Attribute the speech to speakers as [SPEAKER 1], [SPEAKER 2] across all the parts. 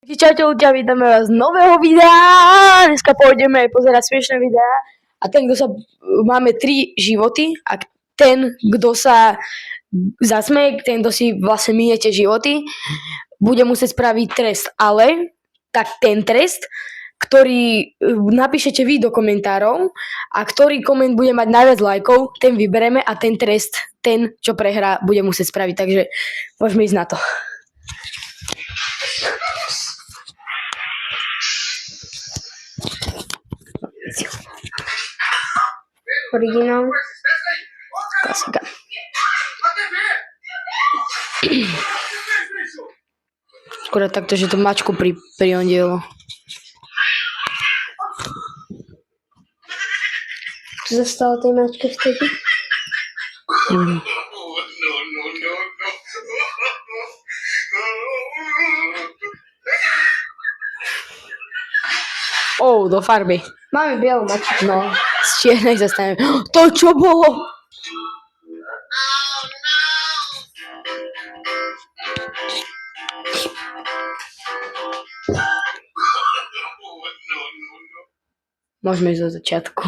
[SPEAKER 1] Čaute ľudia, vítame vás z nového videa. Dneska pôjdeme pozerať smiešné videá. A máme 3 životy a ten, kto sa zasmeje, ten, kto si vlastne miniete životy, bude musieť spraviť trest. Ale tak ten trest, ktorý napíšete vy do komentárov a ktorý koment bude mať najviac lajkov, ten vybereme a ten trest, ten, čo prehrá, bude musieť spraviť. Takže môžeme ísť na to. Originál. Klasika. Skôr takto, že to mačku priondielo.
[SPEAKER 2] Čo sa stalo tej mačke vtedy?
[SPEAKER 1] Do farby.
[SPEAKER 2] Máme bielu mačku.
[SPEAKER 1] No, z čiernej sa stane. To čo bolo? Môžeme ísť do začiatku.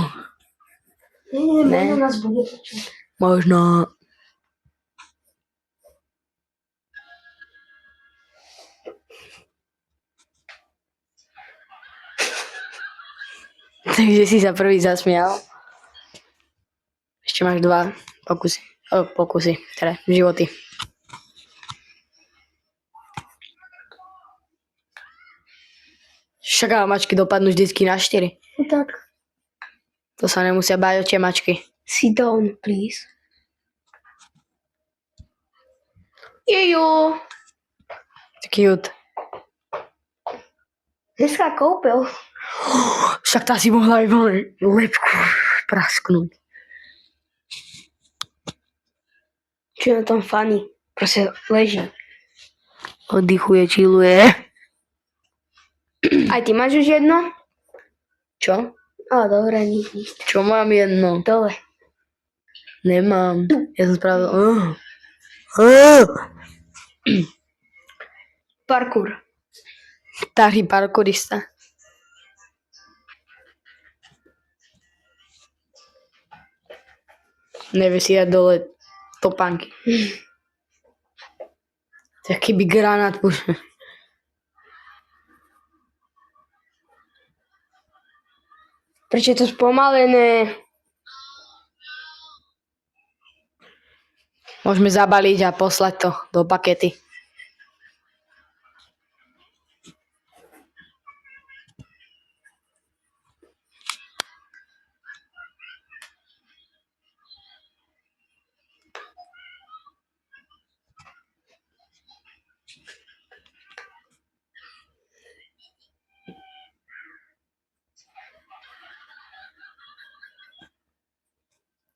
[SPEAKER 2] Možno nás bude počuť.
[SPEAKER 1] Možno. Takže si sa prvý zasmial. Ešte máš 2 pokusy, teda životy. Však mačky dopadnú vždycky na 4.
[SPEAKER 2] No tak.
[SPEAKER 1] To sa nemusia báť o tie mačky.
[SPEAKER 2] Sit down, please. Jejo.
[SPEAKER 1] Cute.
[SPEAKER 2] Dneska koupil.
[SPEAKER 1] Však tá si mohla aj lepku prasknúť.
[SPEAKER 2] Čo je na tom funny? Proste leží.
[SPEAKER 1] Oddychuje, chilluje.
[SPEAKER 2] Aj ty máš už jedno?
[SPEAKER 1] Čo?
[SPEAKER 2] Dobre, nič.
[SPEAKER 1] Čo mám jedno?
[SPEAKER 2] Dole.
[SPEAKER 1] Nemám. Ja som spravil...
[SPEAKER 2] Parkour.
[SPEAKER 1] Starý parkourista. Nevie si dať dole topánky. Taký by granát pušil.
[SPEAKER 2] Prečo je to spomalené?
[SPEAKER 1] Môžeme zabaliť a poslať to do pakety.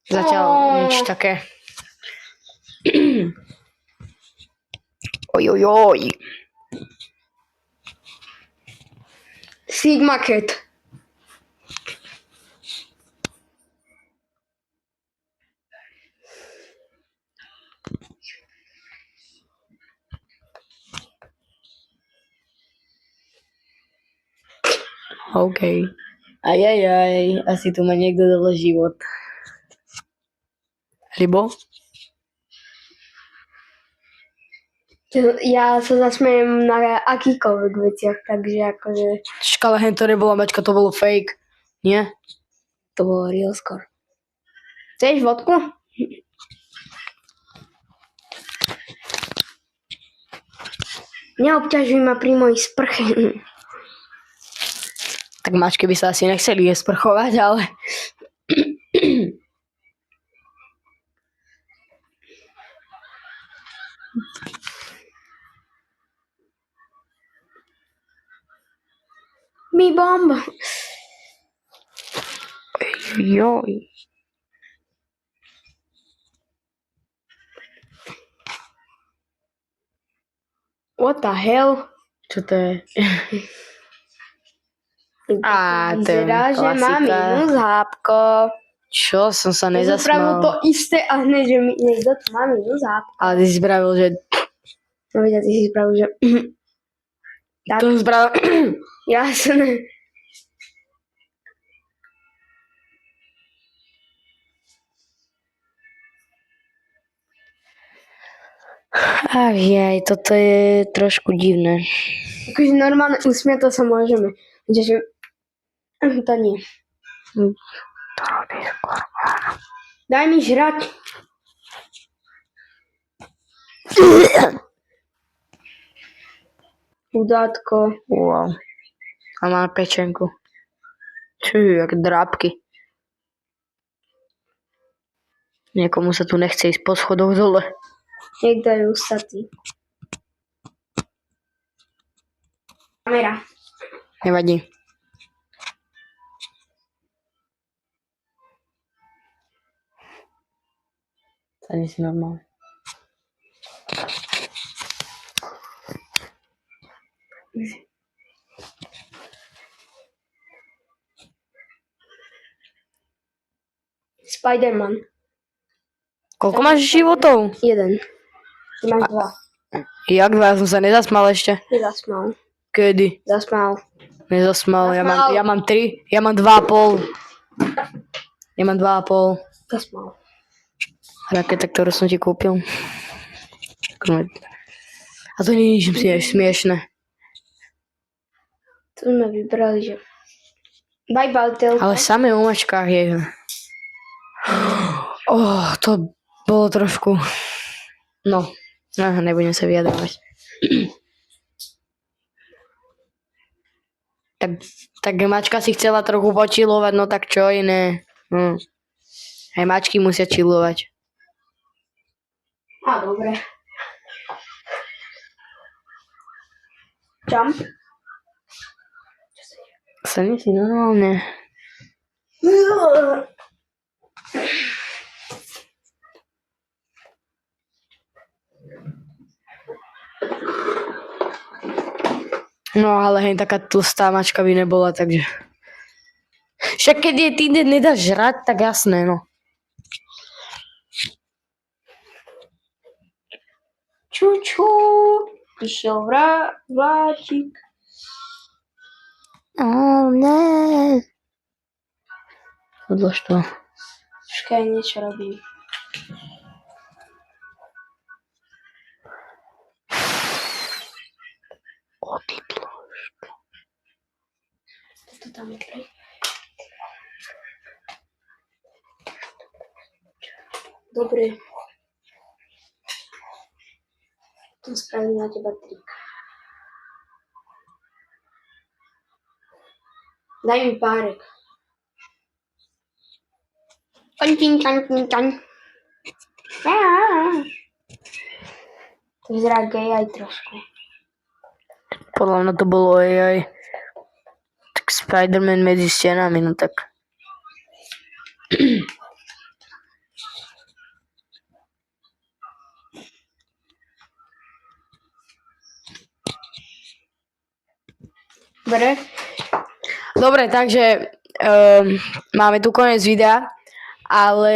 [SPEAKER 1] Zatiaľ nič také. Ojojoj.
[SPEAKER 2] Sigma Cat.
[SPEAKER 1] OK. Ajajaj, asi tu má niekto dole život. Libo?
[SPEAKER 2] Ja sa zasmejem na akýkoľvek veciach, takže akože...
[SPEAKER 1] Škala, hen to nebola mačka, to bolo fake. Nie?
[SPEAKER 2] To bolo real score. Chceš vodku? Neobťažuj ma pri mojej sprche.
[SPEAKER 1] Tak mačky by sa asi nechceli sprchovať, ale...
[SPEAKER 2] Mi bomba.
[SPEAKER 1] Joj.
[SPEAKER 2] What the hell?
[SPEAKER 1] Čo to je? To je
[SPEAKER 2] Vyzerá, že má
[SPEAKER 1] klasika.
[SPEAKER 2] minus hápko.
[SPEAKER 1] Čo? Som sa
[SPEAKER 2] Ja som spravil
[SPEAKER 1] nezasmal.
[SPEAKER 2] to isté a hneď, že niekto tu má minus hápko.
[SPEAKER 1] Ale ty si spravil, že...
[SPEAKER 2] No vidia, ty si spravil, že... Tak,
[SPEAKER 1] To správne.
[SPEAKER 2] jasné.
[SPEAKER 1] Ach jaj, toto je trošku divné.
[SPEAKER 2] Akože normálne usmiať to sa môžeme. Že to nie.
[SPEAKER 1] To robí skôr.
[SPEAKER 2] Daj mi žrať. Chudátko.
[SPEAKER 1] Wow. A má pečenku. Čiže, jak drápky. Niekomu sa tu nechce ísť po schodoch dole.
[SPEAKER 2] Niekto je ústatý. Kamera.
[SPEAKER 1] Nevadí. To nie si normálne.
[SPEAKER 2] Spider-Man.
[SPEAKER 1] Koľko máš životov?
[SPEAKER 2] 1. Ty máš 2.
[SPEAKER 1] Jak dva? Ja som sa nezasmal ešte.
[SPEAKER 2] Nezasmal.
[SPEAKER 1] Kedy?
[SPEAKER 2] Zasmal.
[SPEAKER 1] Nezasmal.
[SPEAKER 2] Zasmal.
[SPEAKER 1] Ja mám 3. Ja mám 2,5. Ja mám 2,5.
[SPEAKER 2] Zasmal.
[SPEAKER 1] Raketa, ktorú som ti kúpil. A to nie je nič smiešné.
[SPEAKER 2] Tu sme vybrali, že... Bye, Baltelka.
[SPEAKER 1] Ale samé o mačkách je... To bolo trošku... No, nebudem sa vyjadrovať. Tak mačka si chcela trochu počilovať, no tak čo iné. Aj mačky musia čilovať.
[SPEAKER 2] Dobre. Jump.
[SPEAKER 1] Sa nie si normálne. No ale hej, taká tlstá mačka by nebola, takže... Však keď je ty nedáš žrať, tak jasné, no.
[SPEAKER 2] Čuču. Išiel vláčik.
[SPEAKER 1] Ne. Odlož to.
[SPEAKER 2] Počkaj, niečo robím.
[SPEAKER 1] Odlož to.
[SPEAKER 2] To tam je prej. Dobre. To spravím na teba trik. Daj mi párek. Kaň. To vyzerá gay aj trošku.
[SPEAKER 1] Podľa mňa to bolo aj tak Spider-Man medzi stenami, no tak. Dobre, takže máme tu koniec videa, ale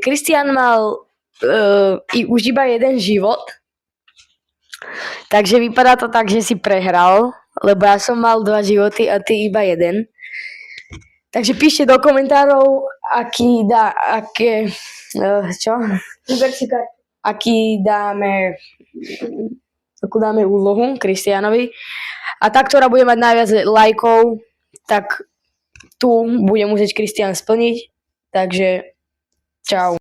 [SPEAKER 1] Kristián mal už iba jeden život, takže vypadá to tak, že si prehral, lebo ja som mal 2 životy a ty iba 1. Takže píšte do komentárov, akú dáme úlohu Kristiánovi. A tá, ktorá bude mať najviac lajkov, tak tu bude musieť Kristián splniť. Takže čau.